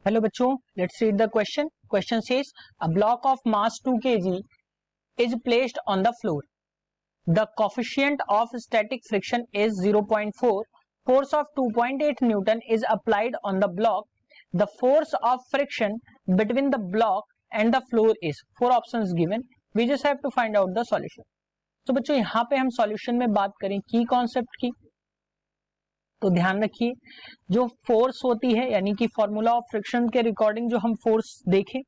Hello बच्चों, let's read the question. Question says a block of mass 2 kg is placed on the floor. The coefficient of static friction is 0.4. Force of 2.8 Newton is applied on the block. The force of friction between the block and the floor is. 4 options given. We just have to find out the solution. तो बच्चों यहाँ पे हम solution में बात करें की concept की, तो ध्यान रखिए जो फोर्स होती है यानी कि फॉर्मूला ऑफ फ्रिक्शन के रिकॉर्डिंग जो हम फोर्स देखें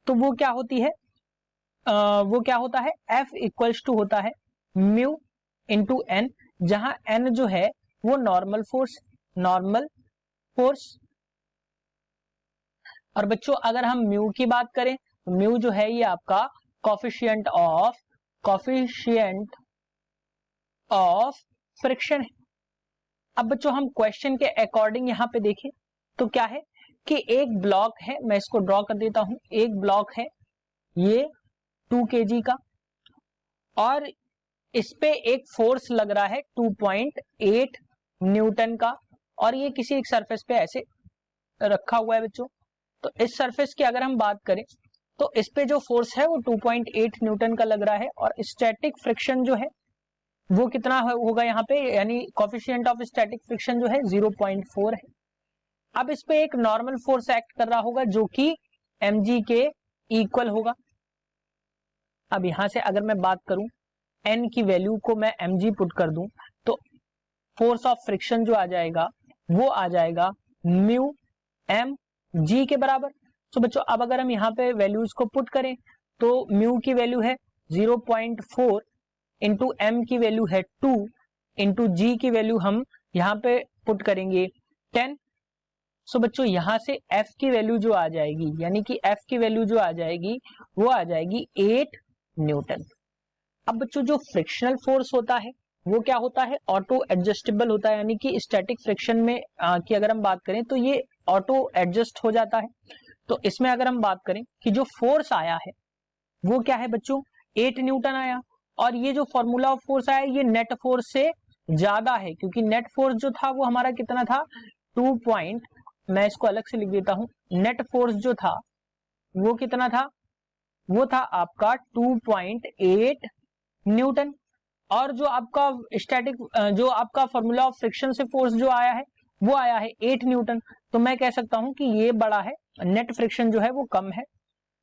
तो वो क्या होती है, वो क्या होता है F इक्वल्स टू होता है म्यू इंटू एन, जहां एन जो है वो नॉर्मल फोर्स। और बच्चों अगर हम म्यू की बात करें तो म्यू जो है ये आपका कोफिशिएंट ऑफ फ्रिक्शन है। अब बच्चों हम क्वेश्चन के अकॉर्डिंग यहां पे देखें तो क्या है कि एक ब्लॉक है, मैं इसको ड्रॉ कर देता हूं, एक ब्लॉक है ये 2 kg का और इस पे एक फोर्स लग रहा है 2.8 न्यूटन का और ये किसी एक सरफेस पे ऐसे रखा हुआ है बच्चों। तो इस सरफेस की अगर हम बात करें तो इस पे जो फोर्स है वो 2.8 न्यूटन का लग रहा है और स्टैटिक फ्रिक्शन जो है वो कितना होगा यहाँ पे, यानी कोफिशिएंट ऑफ स्टैटिक फ्रिक्शन जो है 0.4 है। अब इस पे एक नॉर्मल फोर्स एक्ट कर रहा होगा जो कि mg के इक्वल होगा। अब यहां से अगर मैं बात करूं n की वैल्यू को मैं mg पुट कर दूं तो फोर्स ऑफ फ्रिक्शन जो आ जाएगा वो आ जाएगा म्यू एम जी के बराबर। तो बच्चों अब अगर हम यहाँ पे वैल्यूज को पुट करें तो म्यू की वैल्यू है 0.4 इंटू एम की वैल्यू है 2 इंटू जी की वैल्यू हम यहाँ पे पुट करेंगे 10। सो बच्चों यहां से एफ की वैल्यू जो आ जाएगी यानी कि एफ की वैल्यू जो आ जाएगी वो आ जाएगी 8 न्यूटन। अब बच्चों जो फ्रिक्शनल फोर्स होता है वो क्या होता है, ऑटो एडजस्टेबल होता है, यानी कि स्टैटिक फ्रिक्शन में की अगर हम बात करें तो ये ऑटो एडजस्ट हो जाता है। तो इसमें अगर हम बात करें कि जो फोर्स आया है वो क्या है बच्चों 8 न्यूटन आया और ये जो फॉर्मूला ऑफ फोर्स आया ये नेट फोर्स से ज्यादा है क्योंकि नेट फोर्स जो था वो हमारा कितना था 2. मैं इसको अलग से लिख देता हूं, नेट फोर्स जो था वो कितना था, वो था आपका 2.8 न्यूटन और जो आपका स्टैटिक जो आपका फॉर्मूला ऑफ फ्रिक्शन से फोर्स जो आया है वो आया है 8 न्यूटन। तो मैं कह सकता हूं कि ये बड़ा है, नेट फ्रिक्शन जो है वो कम है।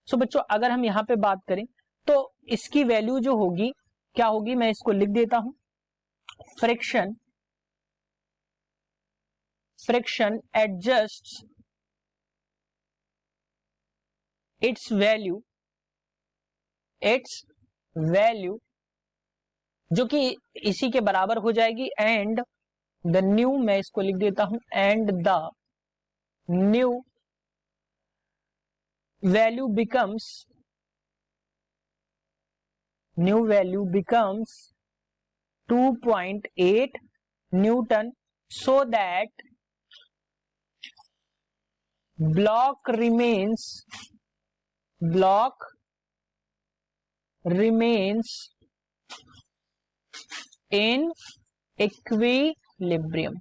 सो बच्चों अगर हम यहां पे बात करें तो इसकी वैल्यू जो होगी क्या होगी, मैं इसको लिख देता हूं, फ्रिक्शन एडजस्ट्स इट्स वैल्यू जो कि इसी के बराबर हो जाएगी एंड द न्यू, मैं इसको लिख देता हूं, and the new value becomes 2.8 Newton so that block remains in equilibrium।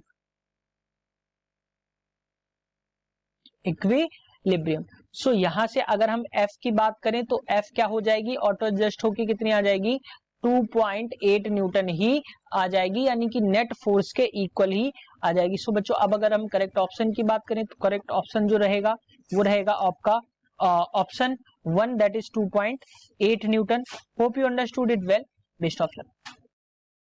सो यहां से अगर हम F की बात करें तो F क्या हो जाएगी, ऑटो एडजस्ट होकर कितनी आ जाएगी 2.8 न्यूटन ही आ जाएगी, यानी कि नेट फोर्स के इक्वल ही आ जाएगी। सो बच्चों अब अगर हम करेक्ट ऑप्शन की बात करें तो करेक्ट ऑप्शन जो रहेगा वो रहेगा आपका option 1 that is 2.8 Newton. Hope you understood it well, best of luck.